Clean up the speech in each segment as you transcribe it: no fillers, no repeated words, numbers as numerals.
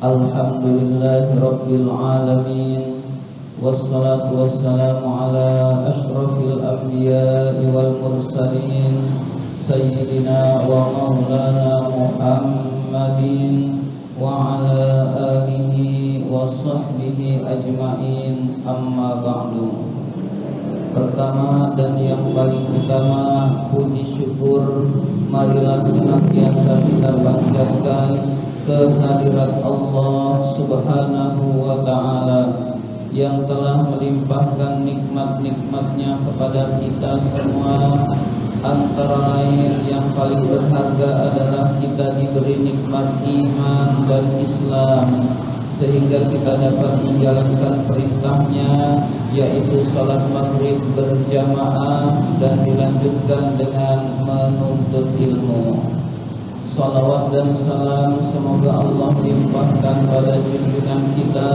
Alhamdulillahi Rabbil Alamin. Wassalatu wassalamu ala ashrafil anbiya'i wal mursalin Sayyidina wa maulana Muhammadin wa ala alihi wa sahbihi ajma'in, amma ba'du. Pertama dan yang paling utama, puji syukur marilah senantiasa kita panjatkan kehadirat Allah Subhanahu wa ta'ala yang telah melimpahkan nikmat-nikmatnya kepada kita semua. Antara lain yang paling berharga adalah kita diberi nikmat iman dan Islam, sehingga kita dapat menjalankan perintahnya, yaitu salat maghrib berjamaah dan dilanjutkan dengan menuntut ilmu. Salawat dan salam semoga Allah limpahkan pada junjungan kita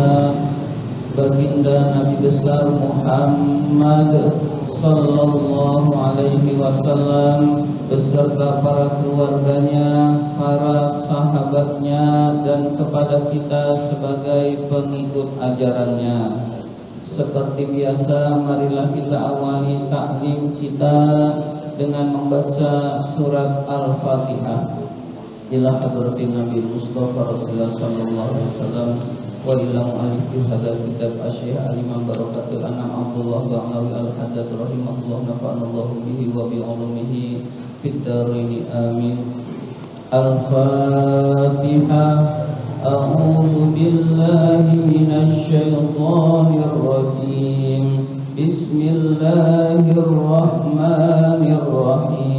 baginda Nabi besar Muhammad sallallahu alaihi wasallam beserta para keluarganya, para sahabatnya, dan kepada kita sebagai pengikut ajarannya. Seperti biasa, marilah kita awali taklim kita dengan membaca surat Al-Fatihah. Ila hadratin Nabi Mustafa Rasulullah sallallahu alaihi wasallam wa ila mu'allif hadal kitab Asy-Syaikh Al-Imam Barakatul Anam Abdullah Ba'lawi Al-Haddad rahimahullah, nafa'anallahu bihi wa bi 'ulumihi fid dharain amin. Al-Fatihah. A'udzu billahi minasy syaithanir rajim. Bismillahirrahmanirrahim.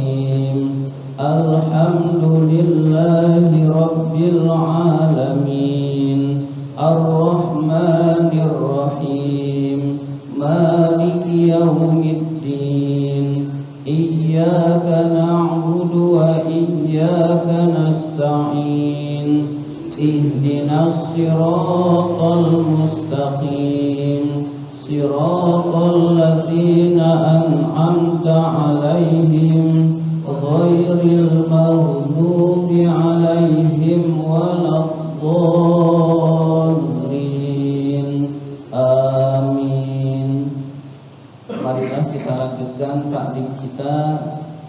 Alhamdulillahi Rabbil Alamin. Ar-Rahmanir Rahim. Maliki yaumiddin. Iyyaka na'budu wa iyyaka nasta'in. Ihdinas siratal mustaqim. Siratal ladzina an'amta 'alaihim ghairil maghdubi 'alaihim waladdallin. Amin. Marilah kita lanjutkan taklim kita,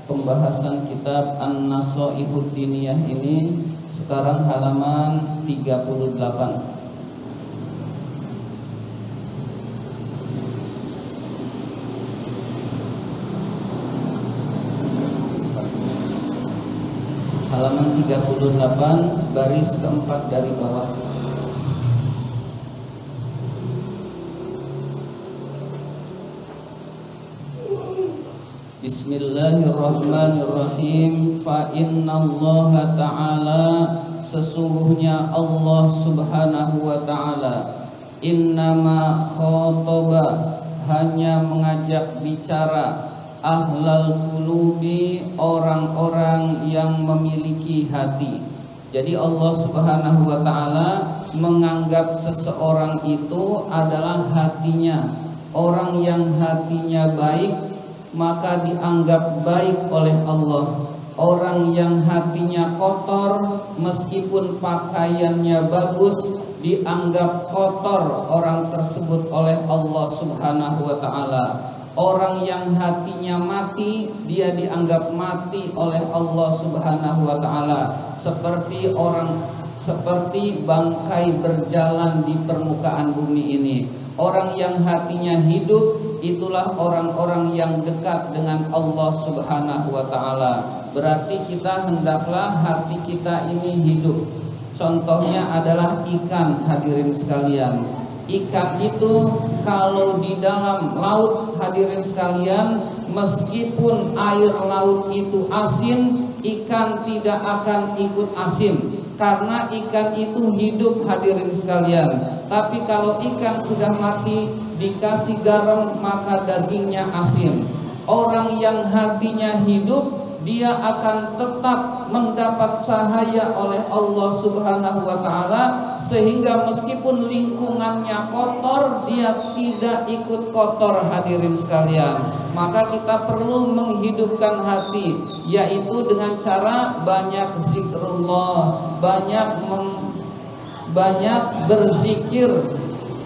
pembahasan kitab An-Nasaihud Diniyah ini. Sekarang halaman 38. Halaman 38, baris keempat dari bawah. Bismillahirrahmanirrahim. Fa innallaha ta'ala, sesungguhnya Allah Subhanahu wa ta'ala, innama khotaba, hanya mengajak bicara, ahlal qulubi, orang-orang yang memiliki hati. Jadi Allah Subhanahu wa ta'ala menganggap seseorang itu adalah hatinya. Orang yang hatinya baik maka dianggap baik oleh Allah. Orang yang hatinya kotor, meskipun pakaiannya bagus, dianggap kotor orang tersebut oleh Allah Subhanahu wa ta'ala. Orang yang hatinya mati, dia dianggap mati oleh Allah Subhanahu wa ta'ala. Seperti bangkai berjalan di permukaan bumi ini. Orang yang hatinya hidup, itulah orang-orang yang dekat dengan Allah Subhanahu wa ta'ala. Berarti kita hendaklah hati kita ini hidup. Contohnya adalah ikan, hadirin sekalian. Ikan itu kalau di dalam laut, hadirin sekalian, meskipun air laut itu asin, ikan tidak akan ikut asin, karena ikan itu hidup, hadirin sekalian. Tapi kalau ikan sudah mati, dikasih garam, maka dagingnya asin. Orang yang hatinya hidup, dia akan tetap mendapat cahaya oleh Allah Subhanahu wa ta'ala, sehingga meskipun lingkungannya kotor, dia tidak ikut kotor, hadirin sekalian. Maka kita perlu menghidupkan hati, yaitu dengan cara banyak zikrullah, banyak banyak berzikir,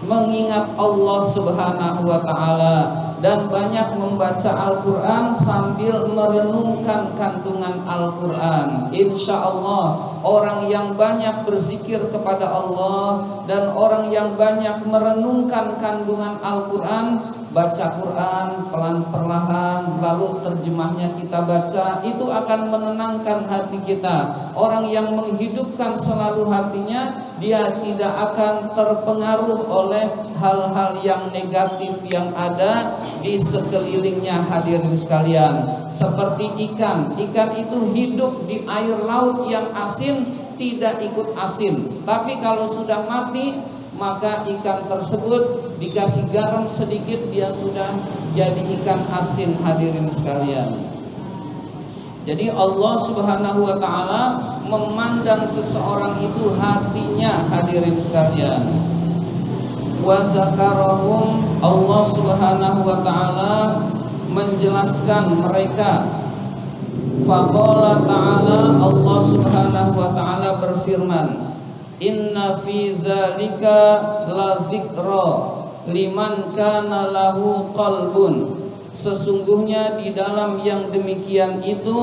mengingat Allah Subhanahu wa taala, dan banyak membaca Al-Quran sambil merenungkan kandungan Al-Quran. Insya Allah orang yang banyak berzikir kepada Allah dan orang yang banyak merenungkan kandungan Al-Quran, baca Quran pelan-perlahan lalu terjemahnya kita baca, itu akan menenangkan hati kita. Orang yang menghidupkan selalu hatinya, dia tidak akan terpengaruh oleh hal-hal yang negatif yang ada di sekelilingnya. Hadirin sekalian, seperti ikan itu hidup di air laut yang asin, tidak ikut asin. Tapi kalau sudah mati, maka ikan tersebut dikasih garam sedikit, dia sudah jadi ikan asin. Hadirin sekalian, jadi Allah Subhanahu wa taala memandang seseorang itu hatinya. Hadirin sekalian, wa zakarahum, Allah Subhanahu wa taala menjelaskan mereka. Faqala ta'ala, Allah Subhanahu wa taala berfirman, inna fi zalika la zikra liman kana lahu qalbun. Sesungguhnya di dalam yang demikian itu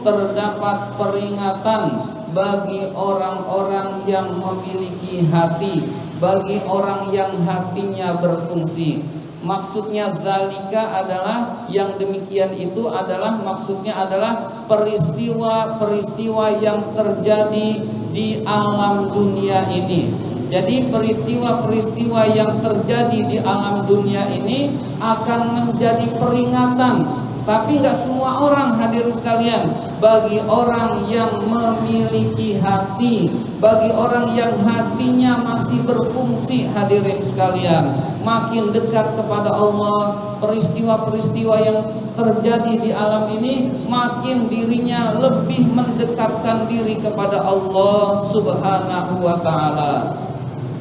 terdapat peringatan bagi orang-orang yang memiliki hati, bagi orang yang hatinya berfungsi. Maksudnya zalika adalah yang demikian itu adalah, maksudnya adalah peristiwa-peristiwa yang terjadi di alam dunia ini. Jadi peristiwa-peristiwa yang terjadi di alam dunia ini akan menjadi peringatan. Tapi nggak semua orang, hadirin sekalian. Bagi orang yang memiliki hati, bagi orang yang hatinya masih berfungsi, hadirin sekalian, makin dekat kepada Allah, peristiwa-peristiwa yang terjadi di alam ini makin dirinya lebih mendekatkan diri kepada Allah Subhanahu wa taala.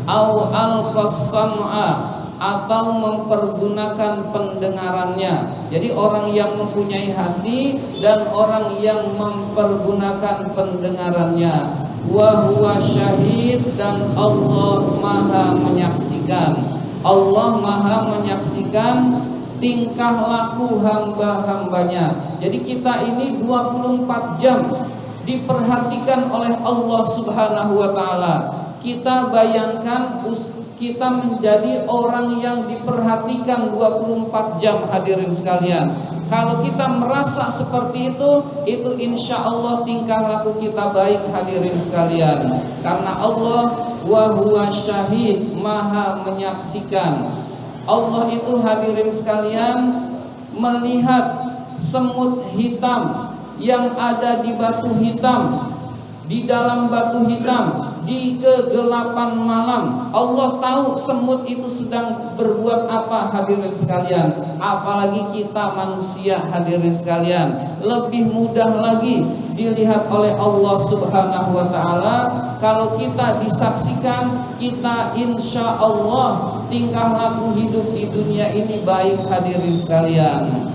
Au al-qasam'a, atau mempergunakan pendengarannya. Jadi orang yang mempunyai hati dan orang yang mempergunakan pendengarannya. Wa huwa syahid, dan Allah Maha menyaksikan. Allah Maha menyaksikan tingkah laku hamba-hambanya. Jadi kita ini 24 jam diperhatikan oleh Allah Subhanahu wa taala. Kita bayangkan kita menjadi orang yang diperhatikan 24 jam, hadirin sekalian. Kalau kita merasa seperti itu insya Allah tingkah laku kita baik, hadirin sekalian. Karena Allah wa huwa syahid, Maha menyaksikan. Allah itu, hadirin sekalian, melihat semut hitam yang ada di batu hitam, di dalam batu hitam, di kegelapan malam. Allah tahu semut itu sedang berbuat apa, hadirin sekalian. Apalagi kita manusia, hadirin sekalian, lebih mudah lagi dilihat oleh Allah Subhanahu wa taala. Kalau kita disaksikan, kita insya Allah tingkah laku hidup di dunia ini baik, hadirin sekalian.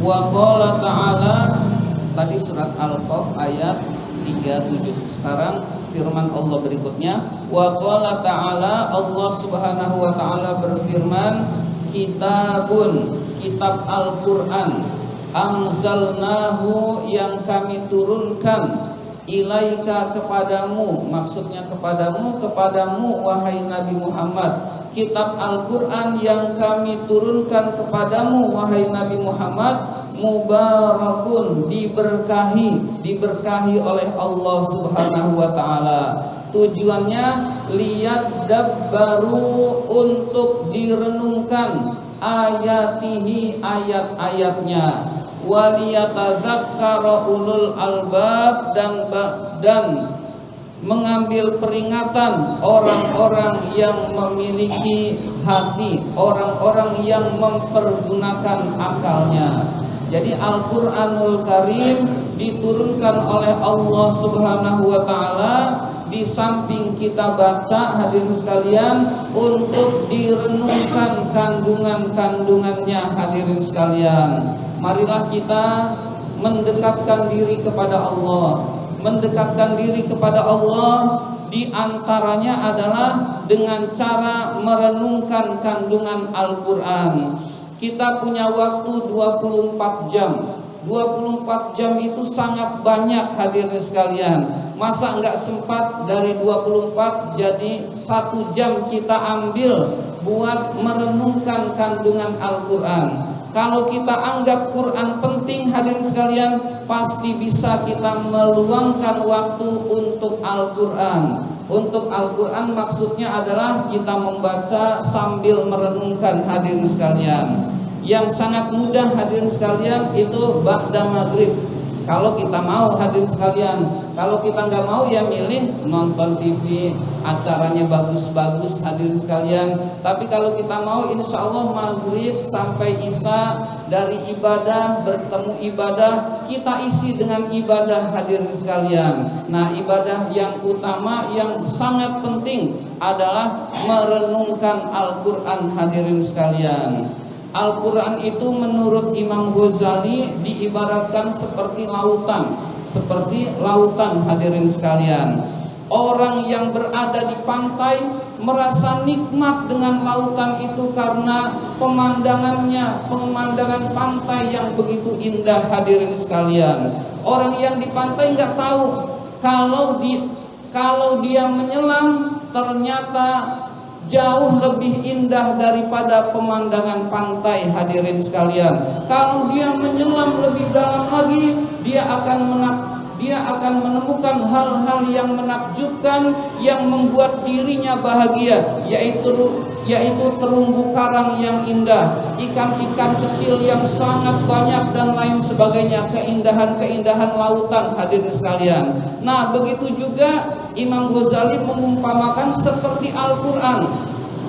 Wa qala ta'ala, tadi surat Al-Qaf ayat 37. Sekarang firman Allah berikutnya, wa qala ta'ala, Allah Subhanahu wa taala berfirman, kitabun, kitab Al-Qur'an, anzalnahu, yang kami turunkan, ilaika, kepadamu, maksudnya kepadamu wahai Nabi Muhammad. Kitab Al-Quran yang kami turunkan kepadamu wahai Nabi Muhammad, mubarakun, diberkahi oleh Allah Subhanahu wa taala. Tujuannya liyadabbaru, untuk direnungkan, ayatihi, ayat-ayatnya, waliyatazakkara ulul albab, dan mengambil peringatan orang-orang yang memiliki hati, orang-orang yang mempergunakan akalnya. Jadi Al-Quranul Karim diturunkan oleh Allah Subhanahu wa taala, di samping kita baca, hadirin sekalian, untuk direnungkan kandungan-kandungannya, hadirin sekalian. Marilah kita mendekatkan diri kepada Allah. Mendekatkan diri kepada Allah di antaranya adalah dengan cara merenungkan kandungan Al-Quran. Kita punya waktu 24 jam. 24 jam itu sangat banyak hadirin sekalian. Masa enggak sempat dari 24 jadi 1 jam kita ambil buat merenungkan kandungan Al-Quran. Kalau kita anggap Quran penting hadirin sekalian, pasti bisa kita meluangkan waktu untuk Al-Quran. Untuk Al-Quran maksudnya adalah kita membaca sambil merenungkan hadirin sekalian. Yang sangat mudah hadirin sekalian itu ba'da maghrib. Kalau kita mau hadirin sekalian, kalau kita nggak mau ya milih nonton TV, acaranya bagus-bagus hadirin sekalian. Tapi kalau kita mau, insya Allah maghrib sampai isya, dari ibadah bertemu ibadah, kita isi dengan ibadah hadirin sekalian. Nah, ibadah yang utama yang sangat penting adalah merenungkan Al-Quran hadirin sekalian. Al-Quran itu menurut Imam Ghazali diibaratkan seperti lautan. Seperti lautan hadirin sekalian. Orang yang berada di pantai merasa nikmat dengan lautan itu karena pemandangannya, pemandangan pantai yang begitu indah hadirin sekalian. Orang yang di pantai nggak tahu kalau dia menyelam ternyata jauh lebih indah daripada pemandangan pantai hadirin sekalian. Kalau dia menyelam lebih dalam lagi, dia akan menemukan hal-hal yang menakjubkan yang membuat dirinya bahagia, yaitu terumbu karang yang indah, ikan-ikan kecil yang sangat banyak dan lain sebagainya, keindahan-keindahan lautan hadirin sekalian. Nah, begitu juga Imam Ghazali mengumpamakan seperti Al-Quran.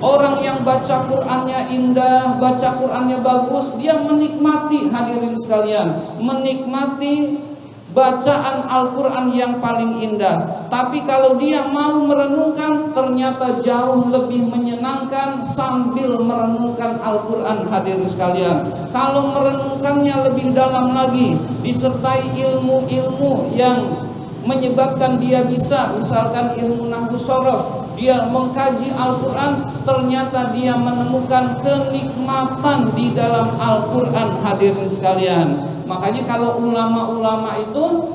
Orang yang baca Qurannya indah, baca Qurannya bagus, dia menikmati hadirin sekalian, menikmati bacaan Al-Quran yang paling indah. Tapi kalau dia mau merenungkan, ternyata jauh lebih menyenangkan sambil merenungkan Al-Quran hadirin sekalian. Kalau merenungkannya lebih dalam lagi, disertai ilmu-ilmu yang menyebabkan dia bisa, misalkan ilmu nahwu shorof, dia mengkaji Al-Quran, ternyata dia menemukan kenikmatan di dalam Al-Quran hadirin sekalian. Makanya kalau ulama-ulama itu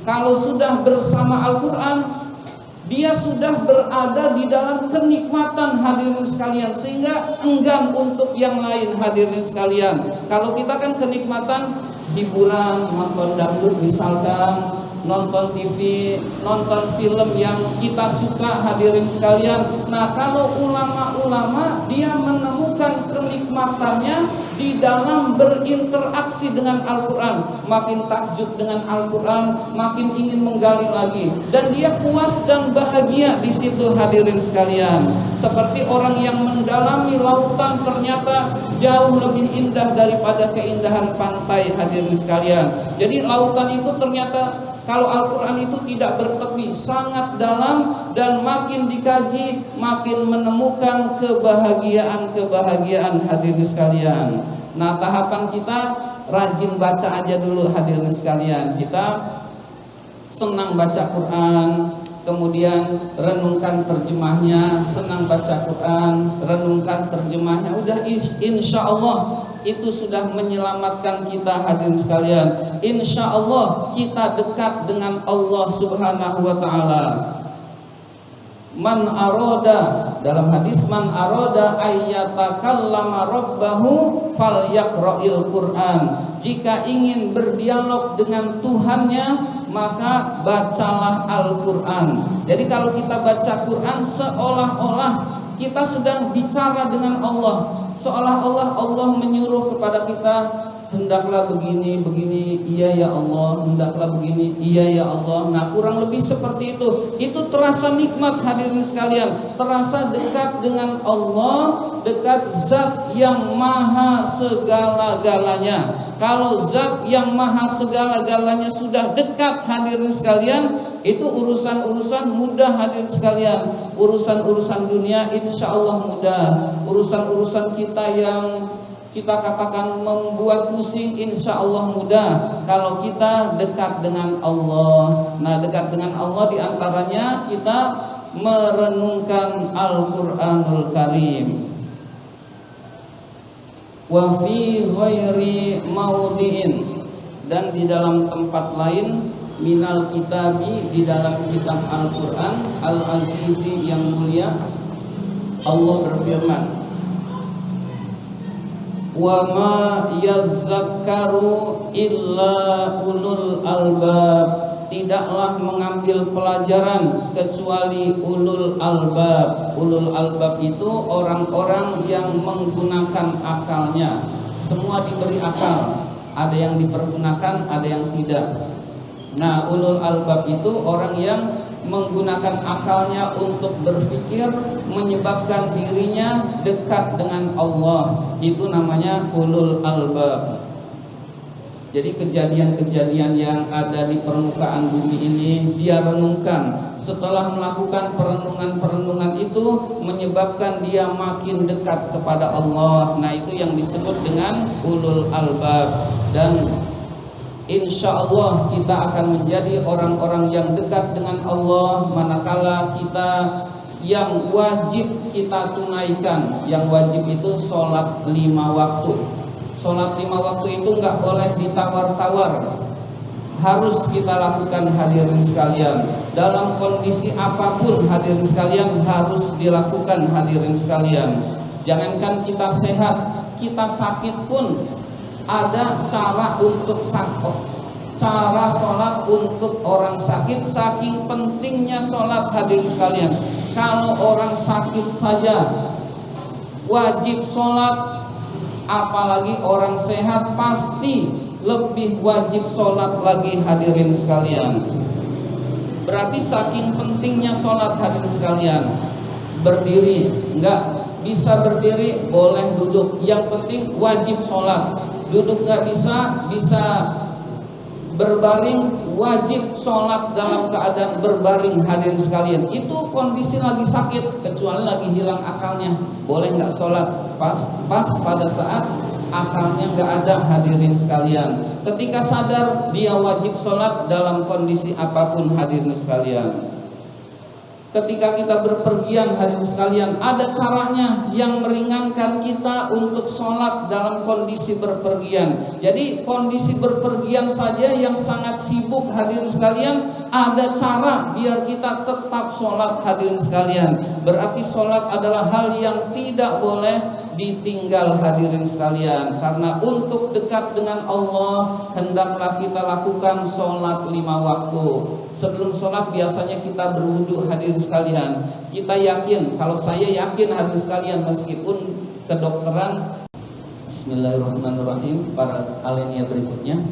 kalau sudah bersama Al-Quran, dia sudah berada di dalam kenikmatan hadirin sekalian, sehingga enggan untuk yang lain hadirin sekalian. Kalau kita kan kenikmatan hiburan, nonton dangdut misalkan, nonton TV, nonton film yang kita suka hadirin sekalian. Nah, kalau ulama-ulama dia menemukan kenikmatannya di dalam berinteraksi dengan Al-Quran, makin takjub dengan Al-Quran, makin ingin menggali lagi, dan dia puas dan bahagia di situ hadirin sekalian. Seperti orang yang mendalami lautan ternyata jauh lebih indah daripada keindahan pantai hadirin sekalian. Jadi lautan itu ternyata kalau Al-Quran itu tidak bertepi, sangat dalam, dan makin dikaji makin menemukan kebahagiaan hadirin sekalian. Nah, tahapan kita rajin baca aja dulu hadirin sekalian. Kita senang baca Quran, kemudian renungkan terjemahnya. Senang baca Quran, renungkan terjemahnya. Udah insya Allah itu sudah menyelamatkan kita hadirin sekalian. Insya Allah kita dekat dengan Allah Subhanahu wa ta'ala. Man aroda, dalam hadis, man aroda ayyatakallama rabbahu falyaqra'il Qur'an. Jika ingin berdialog dengan Tuhannya, maka bacalah Al-Quran. Jadi kalau kita baca Quran seolah-olah kita sedang bicara dengan Allah, seolah-olah Allah menyuruh kepada kita, hendaklah begini, iya ya Allah, hendaklah begini, iya ya Allah. Nah, kurang lebih seperti itu. Itu terasa nikmat hadirin sekalian, terasa dekat dengan Allah, dekat zat yang maha segala-galanya. Kalau zat yang maha segala-galanya sudah dekat hadirin sekalian, itu urusan-urusan mudah hadirin sekalian. Urusan-urusan dunia insya Allah mudah. Urusan-urusan kita yang kita katakan membuat pusing, insya Allah mudah kalau kita dekat dengan Allah. Nah, dekat dengan Allah diantaranya kita merenungkan Al-Quranul Karim. Wa fi ghairi maudhi'in, dan di dalam tempat lain, minal kitabi, di dalam kitab Al-Quran Al-Azizi yang mulia, Allah berfirman, wa ma yazakkaru illa ulul albab, tidaklah mengambil pelajaran kecuali ulul albab. Ulul albab itu orang-orang yang menggunakan akalnya. Semua diberi akal, ada yang dipergunakan, ada yang tidak. Nah, ulul albab itu orang yang menggunakan akalnya untuk berpikir, menyebabkan dirinya dekat dengan Allah. Itu namanya ulul albab. Jadi kejadian-kejadian yang ada di permukaan bumi ini dia renungkan. Setelah melakukan perenungan-perenungan itu menyebabkan dia makin dekat kepada Allah. Nah, itu yang disebut dengan ulul albab. Dan insya Allah kita akan menjadi orang-orang yang dekat dengan Allah manakala kita yang wajib kita tunaikan. Yang wajib itu sholat 5 waktu. Sholat 5 waktu itu nggak boleh ditawar-tawar, harus kita lakukan hadirin sekalian. Dalam kondisi apapun hadirin sekalian harus dilakukan hadirin sekalian. Jangankan kita sehat, kita sakit pun ada cara untuk sakit. Cara sholat untuk orang sakit, saking pentingnya sholat hadirin sekalian. Kalau orang sakit saja wajib sholat, apalagi orang sehat pasti lebih wajib sholat lagi hadirin sekalian. Berarti saking pentingnya sholat hadirin sekalian. Berdiri, enggak bisa berdiri, boleh duduk, yang penting wajib sholat. Duduk enggak bisa, bisa berbaring, wajib sholat dalam keadaan berbaring hadirin sekalian. Itu kondisi lagi sakit, kecuali lagi hilang akalnya, boleh nggak sholat pas pada saat akalnya nggak ada hadirin sekalian. Ketika sadar dia wajib sholat dalam kondisi apapun hadirin sekalian. Ketika kita berpergian hadirin sekalian, ada caranya yang meringankan kita untuk sholat dalam kondisi berpergian. Jadi kondisi berpergian saja yang sangat sibuk hadirin sekalian, ada cara biar kita tetap sholat hadirin sekalian. Berarti sholat adalah hal yang tidak boleh ditinggal hadirin sekalian. Karena untuk dekat dengan Allah hendaklah kita lakukan sholat 5 waktu. Sebelum sholat biasanya kita berwudu hadirin sekalian. Kita yakin, kalau saya yakin hadirin sekalian, meskipun kedokteran. Bismillahirrahmanirrahim. Para alinea berikutnya,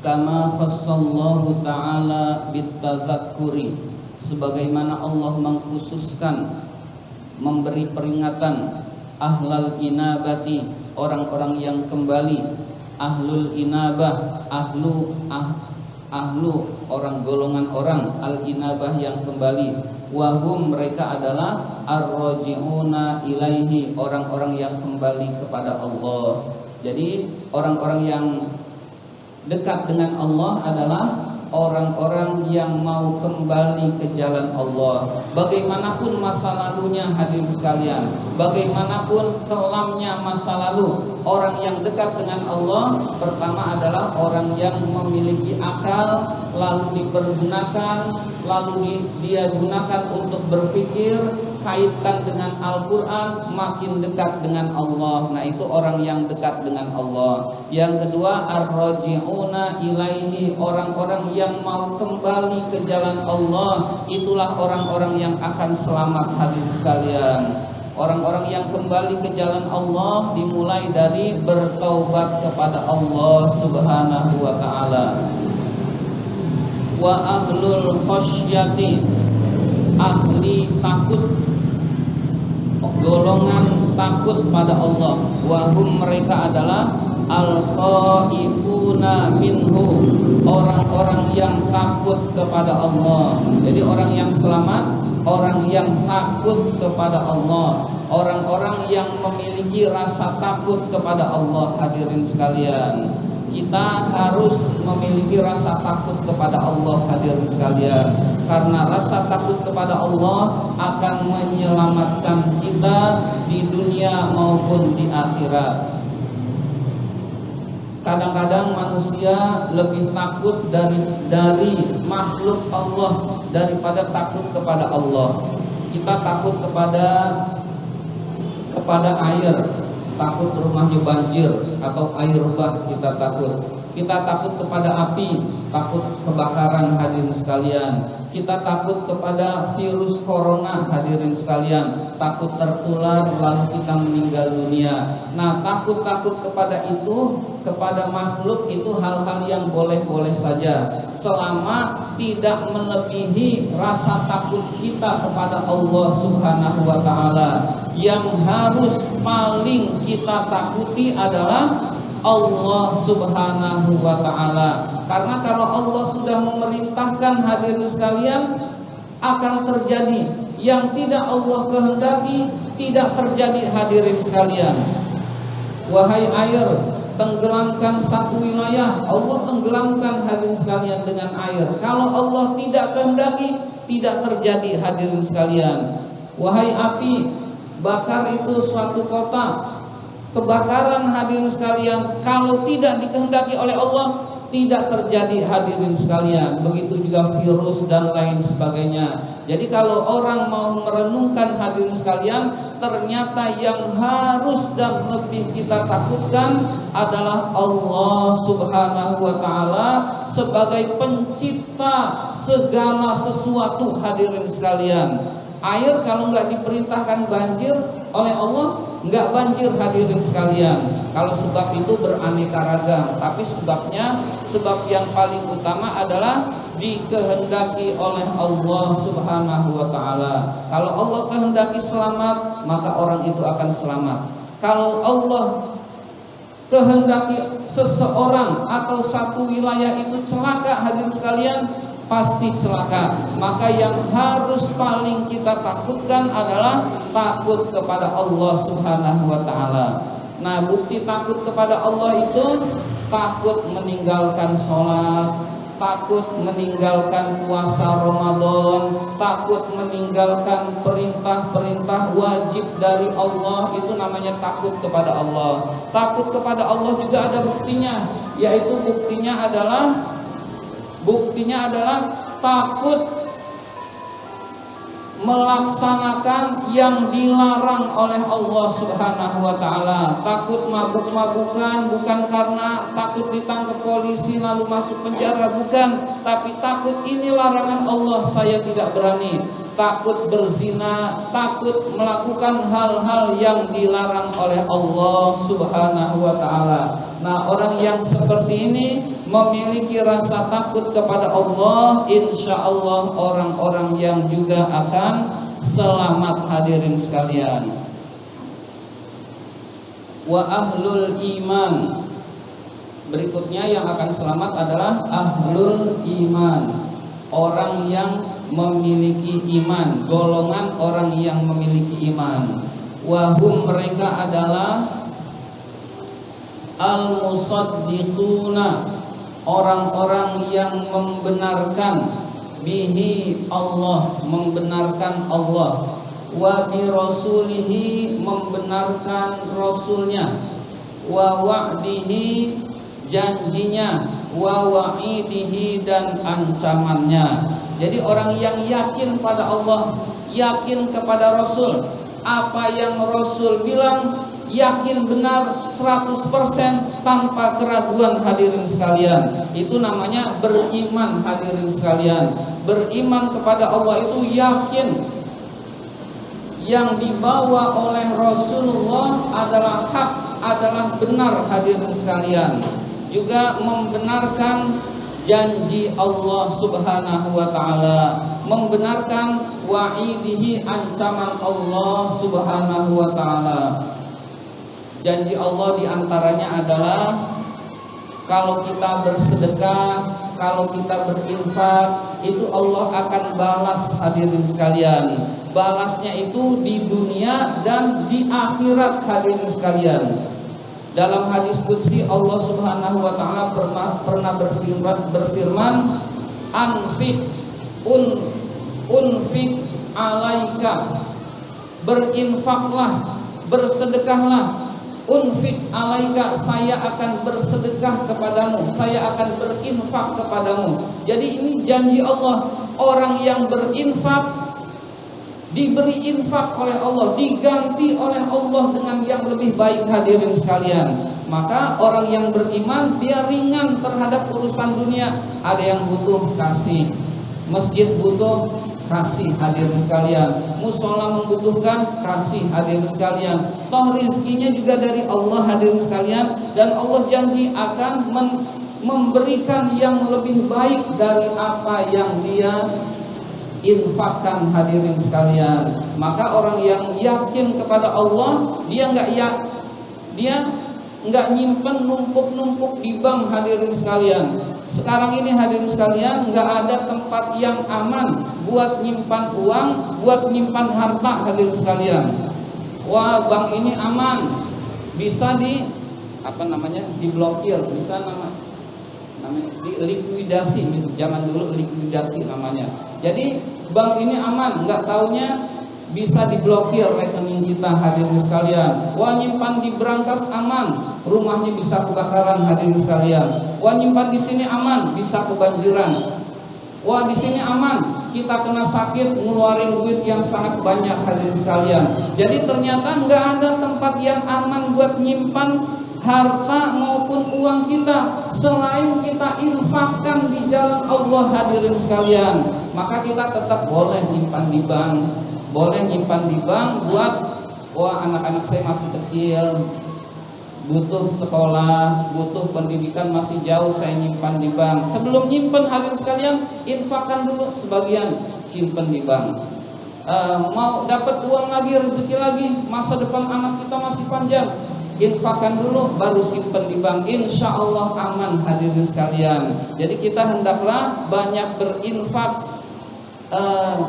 kama khassallahu ta'ala bitazakkuri, sebagaimana Allah mengkhususkan memberi peringatan ahlal inabati, orang-orang yang kembali. Ahlul inabah, ahlu orang, golongan orang, al-inabah yang kembali. Wahum, mereka adalah ar-raji'una ilaihi, orang-orang yang kembali kepada Allah. Jadi orang-orang yang dekat dengan Allah adalah orang-orang yang mau kembali ke jalan Allah. Bagaimanapun masa lalunya hadirin sekalian, bagaimanapun kelamnya masa lalu, orang yang dekat dengan Allah pertama adalah orang yang memiliki akal, lalu dipergunakan, lalu dia gunakan untuk berpikir, kaitkan dengan Al-Quran, makin dekat dengan Allah. Nah, itu orang yang dekat dengan Allah. Yang kedua, ar-raji'una ilaihi, orang-orang yang mau kembali ke jalan Allah. Itulah orang-orang yang akan selamat hadirin sekalian. Orang-orang yang kembali ke jalan Allah dimulai dari bertaubat kepada Allah Subhanahu wa ta'ala. Wa ahlul khasyati, ahli takut, golongan takut pada Allah. Wahum, mereka adalah al-khaifuna minhu, orang-orang yang takut kepada Allah. Jadi orang yang selamat, orang yang takut kepada Allah. orang-orang yang memiliki rasa takut kepada Allah. Hadirin sekalian, kita harus memiliki rasa takut kepada Allah, hadirin sekalian, karena rasa takut kepada Allah akan menyelamatkan kita di dunia maupun di akhirat. Kadang-kadang manusia lebih takut dari makhluk Allah daripada takut kepada Allah. Kita takut kepada air, takut rumahnya banjir atau air bah, kita takut. Kita takut kepada api, takut kebakaran, hadirin sekalian. Kita takut kepada virus corona, hadirin sekalian, takut tertular lalu kita meninggal dunia. Nah, takut-takut kepada itu, kepada makhluk itu hal-hal yang boleh-boleh saja, selama tidak melebihi rasa takut kita kepada Allah Subhanahu wa Ta'ala. Yang harus paling kita takuti adalah Allah Subhanahu wa Ta'ala. Karena kalau Allah sudah memerintahkan, hadirin sekalian, akan terjadi. Yang tidak Allah kehendaki tidak terjadi, hadirin sekalian. Wahai air, tenggelamkan satu wilayah, Allah tenggelamkan, hadirin sekalian, dengan air. Kalau Allah tidak kehendaki, tidak terjadi, hadirin sekalian. Wahai api, bakar itu suatu kota. Kebakaran, hadirin sekalian, kalau tidak dikehendaki oleh Allah, tidak terjadi, hadirin sekalian. Begitu juga virus dan lain sebagainya. Jadi kalau orang mau merenungkan, hadirin sekalian, ternyata yang harus dan lebih kita takutkan adalah Allah Subhanahu wa Ta'ala sebagai pencipta segala sesuatu, hadirin sekalian. Air kalau nggak diperintahkan banjir oleh Allah, nggak banjir, hadirin sekalian. Kalau sebab itu beraneka ragam, tapi sebab yang paling utama adalah dikehendaki oleh Allah Subhanahu wa Ta'ala. Kalau Allah kehendaki selamat, maka orang itu akan selamat. Kalau Allah kehendaki seseorang atau satu wilayah itu celaka, hadirin sekalian, pasti celaka. Maka yang harus paling kita takutkan adalah takut kepada Allah Subhanahu wa Ta'ala. Nah, bukti takut kepada Allah itu takut meninggalkan sholat, takut meninggalkan puasa Ramadan, takut meninggalkan perintah-perintah wajib dari Allah. Itu namanya takut kepada Allah. Takut kepada Allah juga ada buktinya, yaitu buktinya adalah takut melaksanakan yang dilarang oleh Allah Subhanahu wa Ta'ala. Takut mabuk-mabukan bukan karena takut ditangkap polisi lalu masuk penjara, bukan, tapi takut ini larangan Allah, saya tidak berani. Takut berzina, takut melakukan hal-hal yang dilarang oleh Allah Subhanahu wa Ta'ala. Nah, orang yang seperti ini memiliki rasa takut kepada Allah, insya Allah orang-orang yang juga akan selamat, hadirin sekalian. Wa ahlul iman, berikutnya yang akan selamat adalah ahlul iman, orang yang memiliki iman, golongan orang yang memiliki iman. Wahum, mereka adalah al-musaddiquna, orang-orang yang membenarkan bihi Allah, membenarkan Allah, wa bi rasulihi, membenarkan rasulnya, wa wa'dihi, janjinya, wa wa'idihi, dan ancamannya. Jadi orang yang yakin pada Allah, yakin kepada Rasul, apa yang Rasul bilang yakin benar 100% tanpa keraguan, hadirin sekalian. Itu namanya beriman, hadirin sekalian. Beriman kepada Allah itu yakin yang dibawa oleh Rasulullah adalah hak, adalah benar, hadirin sekalian. Juga membenarkan janji Allah Subhanahu wa Ta'ala, membenarkan wa'idihi, ancaman Allah Subhanahu wa Ta'ala. Janji Allah diantaranya adalah kalau kita bersedekah, kalau kita berinfak, itu Allah akan balas, hadirin sekalian. balasnya itu di dunia dan di akhirat hadirin sekalian. Dalam hadis qudsi Allah Subhanahu wa taala pernah berfirman, unfik alaika, berinfaklah, bersedekahlah. Unfik alaika, saya akan bersedekah kepadamu, saya akan berinfak kepadamu. Jadi ini janji Allah, orang yang berinfak diberi infak oleh Allah, diganti oleh Allah dengan yang lebih baik hadirin sekalian. Maka orang yang beriman dia ringan terhadap urusan dunia. Ada yang butuh kasih, masjid butuh kasih hadirin sekalian, musola membutuhkan kasih hadirin sekalian. Toh rizkinya juga dari Allah hadirin sekalian, dan Allah janji akan memberikan yang lebih baik dari apa yang dia infakkan hadirin sekalian. Maka orang yang yakin kepada Allah, dia nggak nyimpen numpuk-numpuk di bank hadirin sekalian. Sekarang ini hadirin sekalian, nggak ada tempat yang aman buat nyimpan uang, buat nyimpan harta hadirin sekalian. Wah, bank ini aman, bisa diblokir, bisa namanya likuidasi, zaman dulu likuidasi namanya. Jadi bank ini aman, nggak taunya bisa diblokir rekening kita hadirin sekalian. Wah, nyimpan di brankas aman, rumahnya bisa kebakaran hadirin sekalian. Wah, nyimpan di sini aman, bisa kebanjiran. Wah, di sini aman, kita kena sakit ngeluarin duit yang sangat banyak hadirin sekalian. Jadi ternyata nggak ada tempat yang aman buat nyimpan harta maupun uang kita selain kita infakkan di jalan Allah hadirin sekalian. Maka kita tetap boleh nyimpan di bank, buat wah, anak-anak saya masih kecil, butuh sekolah, butuh pendidikan, masih jauh, saya nyimpan di bank. Sebelum nyimpan hadirin sekalian, infakkan dulu sebagian, simpan di bank. Mau dapat uang lagi, rezeki lagi, masa depan anak kita masih panjang, infakkan dulu, baru simpan di bank. Insya Allah aman hadirin sekalian. Jadi kita hendaklah banyak berinfak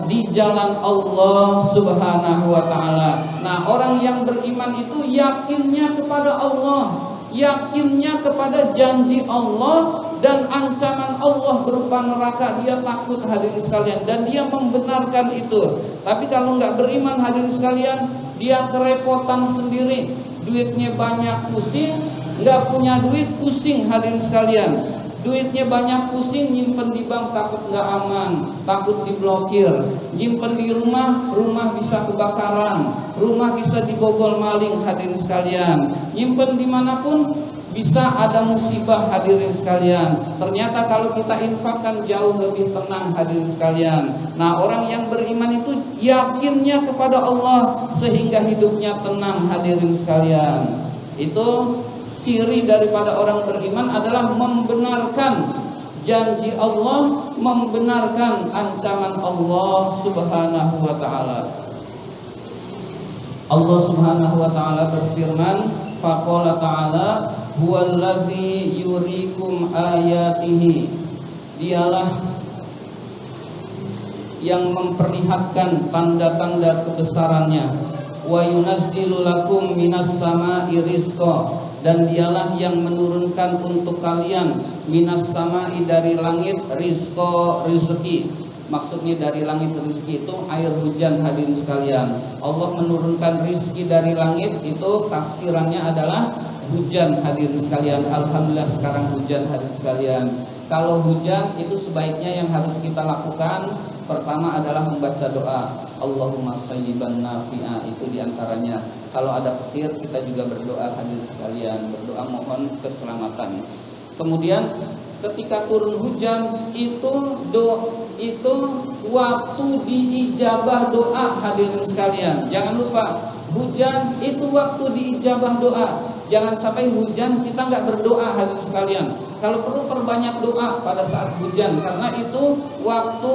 di jalan Allah Subhanahu wa ta'ala. Nah, orang yang beriman itu yakinnya kepada Allah, yakinnya kepada janji Allah dan ancaman Allah berupa neraka. Dia takut hadirin sekalian, dan dia membenarkan itu. Tapi kalau nggak beriman hadirin sekalian, dia kerepotan sendiri, duitnya banyak pusing, nggak punya duit pusing hadirin sekalian. Duitnya banyak pusing, nyimpen di bank takut nggak aman, takut diblokir. Nyimpen di rumah, rumah bisa kebakaran, rumah bisa dibobol maling hadirin sekalian. Nyimpen dimanapun bisa ada musibah hadirin sekalian. Ternyata kalau kita infakkan jauh lebih tenang hadirin sekalian. Nah, orang yang beriman itu yakinnya kepada Allah sehingga hidupnya tenang hadirin sekalian. Itu ciri daripada orang beriman adalah membenarkan janji Allah, membenarkan ancaman Allah Subhanahu wa ta'ala. Allah Subhanahu wa ta'ala berfirman, faqala ta'ala huwallazi yurikum ayatihi, dialah yang memperlihatkan tanda-tanda kebesarannya. Wa yunazzilu lakum minas sama'i rizqa, dan dialah yang menurunkan untuk kalian minas sama'i, dari langit, rizqa, rezeki. Maksudnya dari langit rezeki itu air hujan hadirin sekalian. Allah menurunkan rezeki dari langit, itu tafsirannya adalah hujan hadirin sekalian. Alhamdulillah sekarang hujan hadirin sekalian. Kalau hujan itu sebaiknya yang harus kita lakukan pertama adalah membaca doa, Allahumma shayyiban nafi'a, itu diantaranya. Kalau ada petir kita juga berdoa hadirin sekalian, berdoa mohon keselamatan. Kemudian ketika turun hujan itu waktu diijabah doa hadirin sekalian. Jangan lupa hujan itu waktu diijabah doa. Jangan sampai hujan kita nggak berdoa hadirin sekalian. Kalau perlu perbanyak doa pada saat hujan, karena itu waktu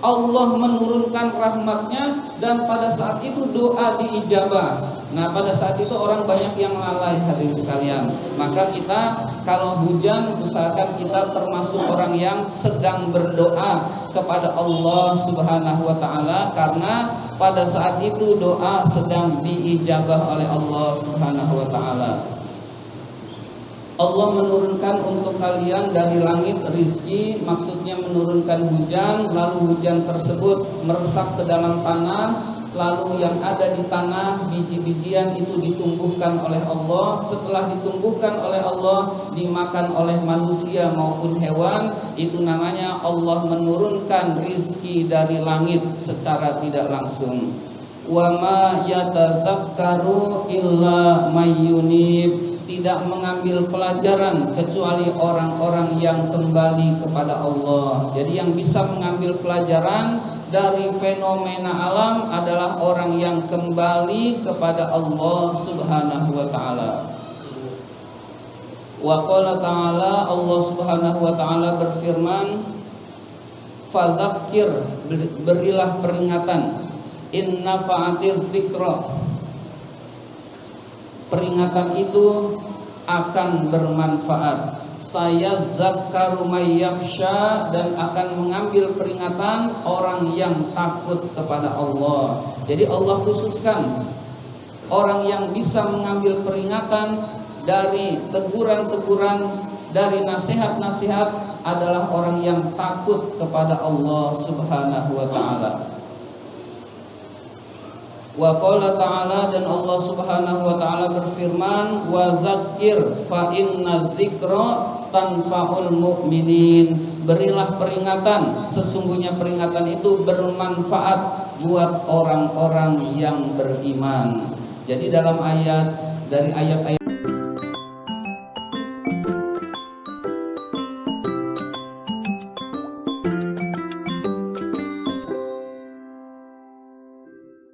Allah menurunkan rahmatnya, dan pada saat itu doa diijabah. Nah, pada saat itu orang banyak yang lalai hadirin sekalian. Maka kita kalau hujan usahakan kita termasuk orang yang sedang berdoa kepada Allah Subhanahu wa ta'ala, karena pada saat itu doa sedang diijabah oleh Allah Subhanahu wa taala. Allah menurunkan untuk kalian dari langit rizki, maksudnya menurunkan hujan, lalu hujan tersebut meresap ke dalam tanah, lalu yang ada di tanah, biji-bijian itu ditumbuhkan oleh Allah. Setelah ditumbuhkan oleh Allah, dimakan oleh manusia maupun hewan. Itu namanya Allah menurunkan rizki dari langit secara tidak langsung. Wa ma yatazakkaru illa may yunib. Tidak mengambil pelajaran kecuali orang-orang yang kembali kepada Allah. Jadi yang bisa mengambil pelajaran dari fenomena alam adalah orang yang kembali kepada Allah Subhanahu wa taala. Wa qala ta'ala, Allah Subhanahu wa taala berfirman, fadzakir, berilah peringatan, inna fa'atiz zikra, peringatan itu akan bermanfaat. Saya zakkaru may yakhsha, dan akan mengambil peringatan orang yang takut kepada Allah. Jadi Allah khususkan orang yang bisa mengambil peringatan dari teguran-teguran, dari nasihat-nasihat adalah orang yang takut kepada Allah Subhanahu wa taala. Wa qala ta'ala, dan Allah Subhanahu wa taala berfirman, wa zakkir fa inna dzikra tanfa'ul mu'minin. Berilah peringatan, sesungguhnya peringatan itu bermanfaat buat orang-orang yang beriman. Jadi dalam ayat, dari ayat-ayat